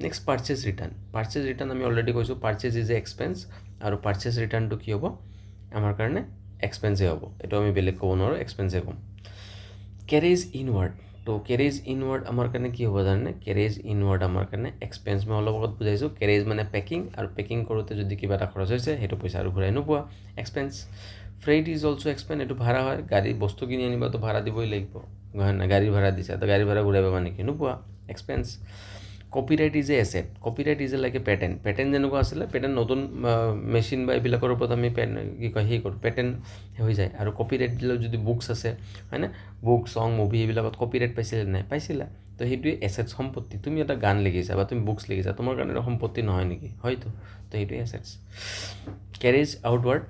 Next purchase return. Purchase return আমি অলৰেডি কৈছোঁ, পাৰ্চেজ ইজ এ এক্সপেঞ্চ, আৰু পাৰ্চেজ ৰিটাৰ্ণটো কি হ'ব? আমাৰ কাৰণে এক্সপেঞ্চে হ'ব। এইটো আমি বেলেগ ক'ব নোৱাৰোঁ, এক্সপেঞ্চে ক'ম। Carriage inward. তো কেৰেজ ইনৱাৰ্ড আমাৰ কাৰণে কি হ'ব জানে কেৰেজ ইনৱাৰ্ড আমাৰ কাৰণে এক্সপেঞ্চ মই অলপ আগত বুজাইছোঁ কেৰেজ মানে পেকিং আৰু পেকিং কৰোঁতে যদি কিবা এটা খৰচ হৈছে সেইটো পইচা আৰু ঘূৰাই নোপোৱা expense freight is also' expense এইটো ভাড়া হয় গাড়ী বস্তু কিনি আনিবতো ভাড়া দিবই লাগিব হয় নাই গাড়ী ভাড়া দিছা তো গাড়ী ভাড়া ঘূৰাই পাবা নেকি নোপোৱা expense copyright is a asset copyright is a like a patent যেনেকুৱা আছিলে পেটেণ্ট নতুন মেচিন বা এইবিলাকৰ ওপৰত আমি কি কয় সেই কৰোঁ পেটেণ্ট হৈ যায় আৰু কপিৰাইট দিলেও যদি বুকছ আছে হয়নে বুক চং মুভি এইবিলাকত কপিৰাইট পাইছিলে নাই পাইছিলা তো সেইটোৱে এছেটছ সম্পত্তি তুমি এটা গান লিখিছা বা তুমি বুকছ লিখিছা তোমাৰ কাৰণে সম্পত্তি নহয় নেকি হয়তো তো সেইটোৱে এছেটছ কেৰেজ আউটৱাৰ্ড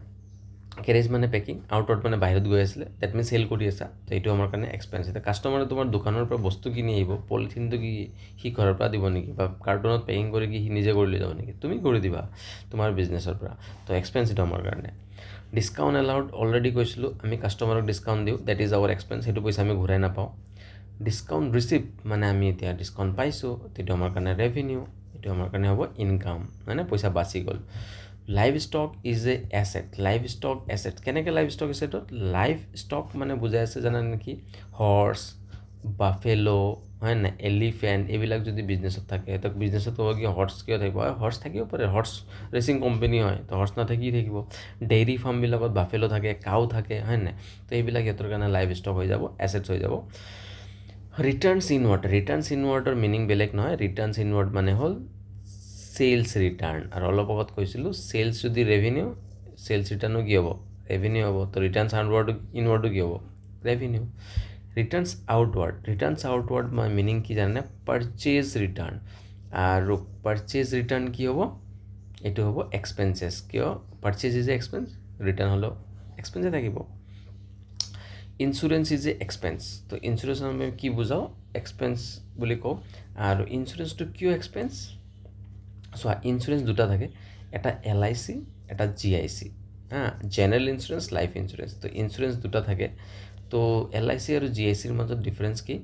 কেৰেজ মানে পেকিং আউটৱাৰ্ড মানে বাহিৰত গৈ আছিলে ডেট মিনছ চেল কৰি আছা তো এইটো আমাৰ কাৰণে এক্সপেঞ্চ এতিয়া কাষ্টমাৰে তোমাৰ দোকানৰ পৰা বস্তু কিনি আহিব পলিথিনটো কি সি ঘৰৰ পৰা দিব নেকি বা কাৰ্টুনত পেকিং কৰি কি সি নিজে কৰি লৈ যাব নেকি তুমি কৰি দিবা তোমাৰ বিজনেছৰ পৰা তো এক্সপেঞ্চ এইটো আমাৰ কাৰণে ডিছকাউণ্ট এলাউড অলৰেডি কৈছিলোঁ আমি কাষ্টমাৰক ডিছকাউণ্ট দিওঁ ডেট ইজ আৱাৰ এক্সপেঞ্চ সেইটো পইচা আমি ঘূৰাই নাপাওঁ ডিছকাউণ্ট ৰিচিভ মানে আমি এতিয়া ডিছকাউণ্ট পাইছোঁ সেইটো আমাৰ কাৰণে ৰেভিনিউ এইটো আমাৰ কাৰণে হ'ব ইনকাম মানে পইচা বাচি গ'ল live stock is a asset live stock asset কেনেকৈ লাইভ ষ্টক এছেটত লাইভ ষ্টক মানে বুজাই আছে জানা নেকি হৰ্চ বাফেলো হয় নাই এলিফেণ্ট এইবিলাক যদি বিজনেছত থাকে তো বিজনেছত ক'ব কি হৰ্চ কিয় থাকিব হৰ্চ থাকিব পাৰে হৰ্চ ৰেচিং কোম্পানী হয় তো হৰ্চ নাথাকি থাকিব ডেইৰী ফাৰ্মবিলাকত বাফেলো থাকে কাউ থাকে হয় নাই তো এইবিলাক সিহঁতৰ কাৰণে লাইভ ষ্টক হৈ যাব এছেটছ হৈ যাব ৰিটাৰ্ণছ ইনৱাৰ্ডৰ মিনিং বেলেগ নহয় ৰিটাৰ্ণছ ইনৱাৰ্ড মানে হ'ল চেলছ ৰিটাৰ্ণ আৰু অলপ আগত কৈছিলোঁ চেলছ যদি ৰেভিনিউ চেলছ ৰিটাৰ্ণো কি হ'ব ৰেভিনিউ হ'ব তো ৰিটাৰ্ণছ ইনৱাৰ্ডো কি হ'ব ৰেভিনিউ ৰিটাৰ্ণছ আউটৱাৰ্ড মানে মিনিং কি জানে পাৰচেজ ৰিটাৰ্ণ আৰু পাৰচেজ ৰিটাৰ্ণ কি হ'ব এইটো হ'ব এক্সপেঞ্চেছ কিয় purchase is a expense return হ'লেও এক্সপেঞ্চে থাকিব ইঞ্চুৰেঞ্চ ইজ এ এক্সপেঞ্চ তো ইঞ্চুৰেঞ্চ আমি কি বুজাওঁ এক্সপেঞ্চ বুলি কওঁ আৰু ইঞ্চুৰেঞ্চটো কিয় এক্সপেঞ্চ চোৱা ইঞ্চুৰেঞ্চ দুটা থাকে এটা LIC এটা GIC general insurance life insurance তো ইঞ্চুৰেঞ্চ দুটা থাকে তো LIC আৰু GICৰ মাজত ডিফাৰেঞ্চ কি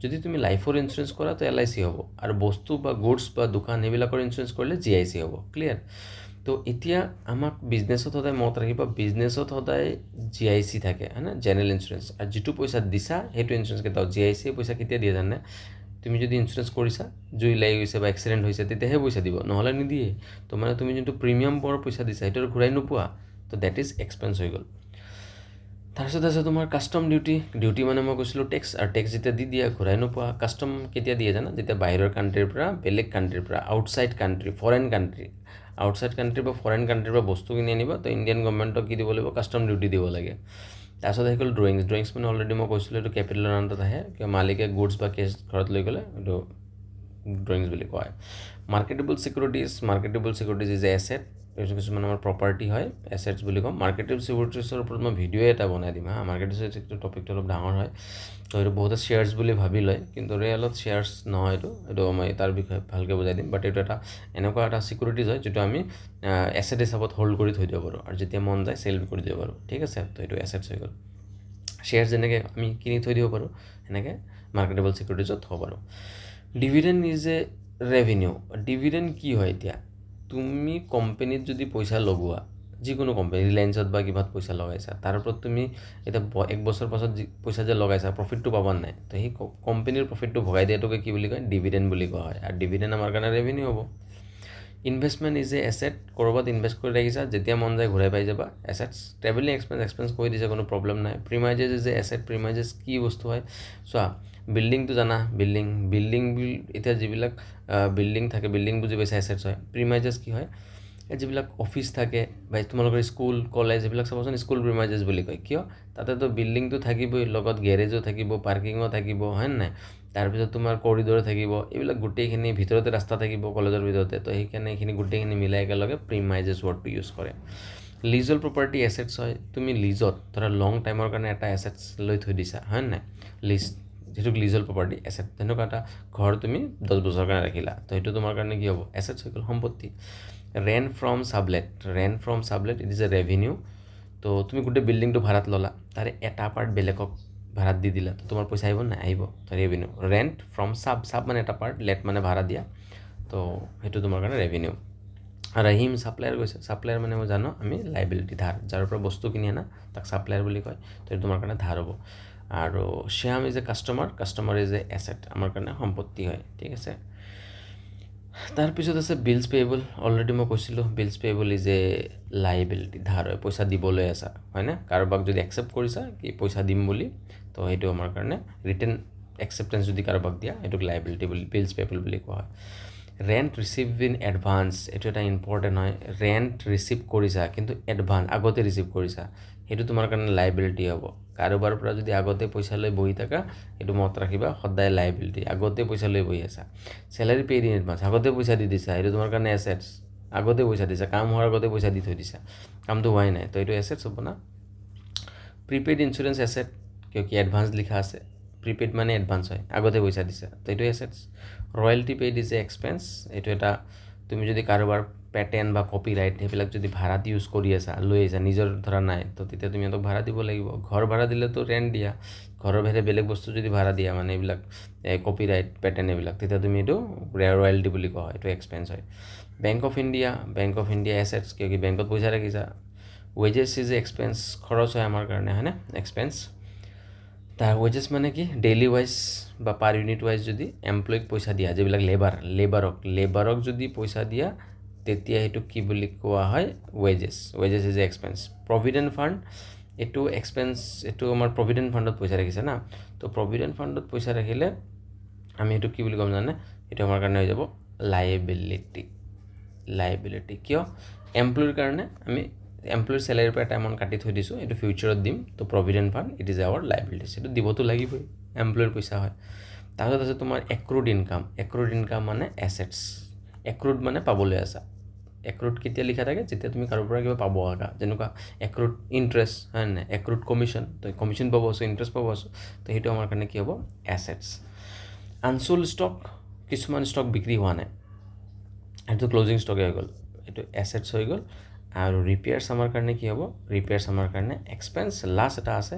যদি তুমি লাইফৰ ইঞ্চুৰেঞ্চ কৰা তো LIC হ'ব আৰু বস্তু বা গুডছ বা দোকান এইবিলাকৰ ইঞ্চুৰেঞ্চ কৰিলে GIC হ'ব ক্লিয়াৰ তো এতিয়া আমাক বিজনেছত সদায় মনত ৰাখিব বিজনেছত সদায় GIC থাকে হয়নে জেনেৰেল ইঞ্চুৰেঞ্চ আৰু যিটো পইচা দিছা সেইটো ইঞ্চুৰেঞ্চ কেইটাও GIC পইচা কেতিয়া দিয়ে জানে তুমি যদি ইঞ্চুৰেঞ্চ কৰিছা জুই লাগি গৈছে বা এক্সিডেণ্ট হৈছে তেতিয়াহে পইচা দিব নহ'লে নিদিয়ে তো মানে তুমি যোনটো প্ৰিমিয়াম পৰ পইচা দিছা সেইটো ঘূৰাই নোপোৱা তো ডেট ইজ এক্সপেঞ্চ হৈ গ'ল তাৰপিছত আছে তোমাৰ কাষ্টম ডিউটি মানে মই কৈছিলোঁ টেক্স আৰু টেক্স যেতিয়া দি দিয়া ঘূৰাই নোপোৱা কাষ্টম কেতিয়া দিয়ে জানা যেতিয়া বাহিৰৰ কাণ্ট্ৰিৰ পৰা বেলেগ কাণ্ট্ৰিৰ পৰা আউটছাইড কাণ্ট্ৰি ফৰেন কাণ্ট্ৰি বা ফৰেন কাণ্ট্ৰিৰ পৰা বস্তু কিনি আনিবা তো ইণ্ডিয়ান গভৰ্ণমেণ্টক কি দিব লাগিব কাষ্টম ডিউটি দিব লাগে তাৰপিছত আহি গ'ল ড্ৰয়িংছ মানে অলৰেডি মই কৈছিলোঁ এইটো কেপিটেলৰ আণ্ডাৰত আহে কিয় মালিকে গুডছ বা কেছ ঘৰত লৈ গ'লে এইটো ড্ৰয়িংছ বুলি কোৱা হয় মাৰ্কেটেবল ছিকিউৰিটিজ ইজ এ এছেট এইটো কিছুমান আমাৰ প্ৰপাৰ্টি হয় এছেটছ বুলি কওঁ মাৰ্কেটেবল ছিকিউৰিটিজৰ ওপৰত মই ভিডিঅ' এটা বনাই দিম মাৰ্কেটেবল ছিকিউৰিটিৰ টপিকটো অলপ ডাঙৰ হয় তো এইটো বহুতে শ্বেয়াৰ্ছ বুলি ভাবি লয় কিন্তু ৰিয়েলত শ্বেয়াৰ্ছ নহয় এইটো মই তাৰ বিষয়ে ভালকৈ বুজাই দিম বাট এইটো এটা এনেকুৱা এটা ছিকিউৰিটিজ হয় যিটো আমি এছেট হিচাপত হোল্ড কৰি থৈ দিব পাৰোঁ আৰু যেতিয়া মন যায় চেল কৰি দিব পাৰোঁ ঠিক আছে তো এইটো এছেটছ হৈ গ'ল শ্বেয়াৰ্ছ যেনেকৈ আমি কিনি থৈ দিব পাৰোঁ সেনেকৈ মাৰ্কেটেবল ছিকিউৰিটিজত থ'ব পাৰোঁ dividend is a revenue dividend কি হয় এতিয়া তুমি কোম্পানীত যদি পইচা লগোৱা যিকোনো কোম্পানী ৰিলায়েন্সত বা কিবাত পইচা লগাইছা তাৰ ওপৰত তুমি এতিয়া এক বছৰ পাছত পইচা যে লগাইছা প্ৰফিটটো পাবা নাই তো সেই কোম্পানীৰ প্ৰফিটটো ভগাই দিয়াটোকে কি বুলি কয় ডিভিডেণ্ড বুলি কোৱা হয় আৰু ডিভিডেণ্ড আমাৰ কাৰণে ৰেভিনিউ হ'ব ইনভেষ্টমেণ্ট ইজ এ এছেট ক'ৰবাত ইনভেষ্ট কৰি ৰাখিছা যেতিয়া মন যায় ঘূৰাই পাই যাবা এছেটছ ট্ৰেভেলিং এক্সপেঞ্চ কৰি দিছে কোনো প্ৰব্লেম নাই প্ৰিমাইজেছ ইজ এ এছেট প্ৰিমাইজেছ কি বস্তু হয় চোৱা বিল্ডিংটো জানা বিল্ডিং এতিয়া যিবিলাক বিল্ডিং থাকে বিল্ডিং বুজি পাইছা এছেটছ হয় প্ৰিমাইজেছ কি হয় যিবিলাক অফিচ থাকে বা তোমালোকৰ স্কুল কলেজ এইবিলাক চাবচোন স্কুল প্ৰিমাইজেছ বুলি কয় কিয় তাতেতো বিল্ডিংটো থাকিবই লগত গেৰেজো থাকিব পাৰ্কিঙো থাকিব হয় নাই তাৰপিছত তোমাৰ কৰিডৰ থাকিব এইবিলাক গোটেইখিনি ভিতৰতে ৰাস্তা থাকিব কলেজৰ ভিতৰতে তো সেইকাৰণে এইখিনি গোটেইখিনি মিলাই একেলগে প্ৰিমাইজেছ ৱৰ্ডটো ইউজ কৰে লিজল প্ৰপাৰ্টি এছেটছ হয় তুমি লিজত ধৰা লং টাইমৰ কাৰণে এটা এছেটছ লৈ থৈ দিছা হয় নাই লিজ যিটো লিজল প্ৰপাৰ্টি এছেট তেনেকুৱা এটা ঘৰ তুমি 10 বছৰৰ কাৰণে ৰাখিলা তো সেইটো তোমাৰ কাৰণে কি হ'ব এছেটছ হৈ গ'ল সম্পত্তি rent from sublet it is a revenue তো তুমি গোটেই বিল্ডিংটো ভাড়াত ল'লা তাৰে এটা পাৰ্ট বেলেগক ভাড়াত দি দিলা তো তোমাৰ পইচা আহিব নাই আহিব তো ৰেভিনিউ ৰেণ্ট ফ্ৰম চাব মানে এটা পাৰ্ট লেট মানে ভাড়া দিয়া তো সেইটো তোমাৰ কাৰণে ৰেভিনিউ ৰহিম ছাপ্লায়াৰ গৈছে ছাপ্লায়াৰ মানে মই জানো আমি লাইবিলিটি ধাৰ যাৰ পৰা বস্তু কিনি আনা তাক ছাপ্লায়াৰ বুলি কয় তো সেইটো তোমাৰ কাৰণে ধাৰ হ'ব আৰু Shyam is a customer is a asset, আমাৰ কাৰণে সম্পত্তি হয়, ঠিক আছে। তাৰপিছত আছে বিলছ পেয়েবল। অলৰেডি মই কৈছিলোঁ bills payable is a liability, ধাৰ হয়, পইচা দিবলৈ আছা, হয়নে? কাৰোবাক যদি একচেপ্ট কৰিছা কি পইচা দিম বুলি, তো সেইটো আমাৰ কাৰণে ৰিটেন একচেপ্টেঞ্চ যদি কাৰোবাক দিয়া এইটোক লাইবিলিটি বুলি, বিলছ পেয়েবল বুলি কোৱা হয়। ৰেণ্ট ৰিচিভ ইন এডভান্স, এইটো এটা ইম্পৰ্টেণ্ট হয়। ৰেণ্ট ৰিচিভ কৰিছা কিন্তু এডভান্স, আগতে ৰিচিভ কৰিছা, সেইটো তোমাৰ কাৰণে লাইবিলিটি হ'ব। কাৰোবাৰ পৰা যদি আগতে পইচা লৈ বহি থাকা, সেইটো মনত ৰাখিবা, সদায় লাইবিলিটি, আগতে পইচা লৈ বহি আছা। চেলাৰী পেইড ইন এডভান্স, আগতে পইচা দি দিছা, সেইটো তোমাৰ কাৰণে এছেটছ, আগতে পইচা দিছা, কাম হোৱাৰ আগতে পইচা দি থৈ দিছা, কামটো হোৱাই নাই, তো এইটো এছেটছ হ'ব না। প্ৰিপেইড ইঞ্চুৰেঞ্চ এছেট, কিয় কি এডভান্স লিখা আছে, প্ৰিপেইড মানে এডভান্স হয়, আগতে পইচা দিছা, তো এইটো assets. Royalty paid is a expense, এইটো এটা, তুমি যদি কাৰোবাৰ পেটেণ্ট বা কপিৰাইট সেইবিলাক যদি ভাড়াত ইউজ কৰি আছা, লৈ আহিছা, নিজৰ ধৰা নাই, তো তেতিয়া তুমি সিহঁতক ভাড়া দিব লাগিব। ঘৰ ভাড়া দিলেতো ৰেণ্ট দিয়া, ঘৰৰ বাহিৰে বেলেগ বস্তু যদি ভাড়া দিয়া, মানে এইবিলাক কপিৰাইট পেটেণ্ট এইবিলাক, তেতিয়া তুমি এইটো ৰয়েলটি বুলি কোৱা হয়, এইটো এক্সপেঞ্চ হয়। বেংক অফ ইণ্ডিয়া এছেটছ, কিয় কি বেংকত পইচা ৰাখিছা। ৱেজেছ ইজ এক্সপেঞ্চ, খৰচ হয় আমাৰ কাৰণে, হয়নে, এক্সপেঞ্চ। তাৰ ৱেজেছ মানে কি, ডেইলি ৱাইজ বা পাৰ ইউনিট ৱাইজ যদি এমপ্লয়ীক পইচা দিয়া, যিবিলাক লেবাৰক যদি পইচা দিয়া, তেতিয়া সেইটো কি বুলি কোৱা হয়, wages is a expense. Provident fund, এইটো এক্সপেঞ্চ, এইটো আমাৰ প্ৰভিডেণ্ট ফাণ্ডত পইচা ৰাখিছে না, তো প্ৰভিডেণ্ট ফাণ্ডত পইচা ৰাখিলে আমি সেইটো কি বুলি ক'ম জানে, সেইটো আমাৰ কাৰণে হৈ যাব লাইবিলিটি। কিয়, এমপ্লয়ীৰ কাৰণে আমি এমপ্লয়ীৰ চেলাৰীৰ পৰা এটা এমাউণ্ট কাটি থৈ দিছোঁ, এইটো ফিউচাৰত দিম, তো provident fund it is our liabilities, সেইটো দিবতো লাগিবই, এমপ্লয়ীৰ পইচা হয়। তাৰপিছত আছে তোমাৰ এক্ৰুড ইনকাম মানে এছেটছ, এক্ৰুড মানে পাবলৈ আছা। এক্ৰুড কেতিয়া লিখা থাকে, যেতিয়া তুমি কাৰোবাৰ পৰা কিবা পাব আছা, যেনেকুৱা এক্ৰুড ইণ্টাৰেষ্ট, হয় নাই, এক্ৰুড কমিশ্যন, তো কমিশ্যন পাব আছোঁ, ইণ্টাৰেষ্ট পাব আছোঁ, তো সেইটো আমাৰ কাৰণে কি হ'ব, এছেটছ। আনচোল্ড ষ্টক, কিছুমান ষ্টক বিক্ৰী হোৱা নাই, সেইটো ক্লজিং ষ্টকে হৈ গ'ল, এইটো এছেটছ হৈ গ'ল। আৰু ৰিপেয়াৰ্ছ আমাৰ কাৰণে কি হ'ব, ৰিপেয়াৰ্ছ আমাৰ কাৰণে এক্সপেঞ্চ। লাষ্ট এটা আছে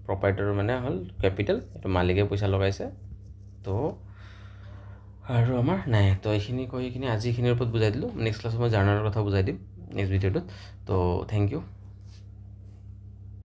প্ৰপাইটৰ মানে হ'ল কেপিটেল, এইটো মালিকে পইচা লগাইছে, তো আৰু আমাৰ নাই। তো এইখিনি কৈ আজি এইখিনিৰ ওপৰত বুজাই দিলোঁ। নেক্সট ক্লাছত মই জাৰ্নেলৰ কথা বুজাই দিম নেক্সট ভিডিঅ'টোত। তো থেংক ইউ।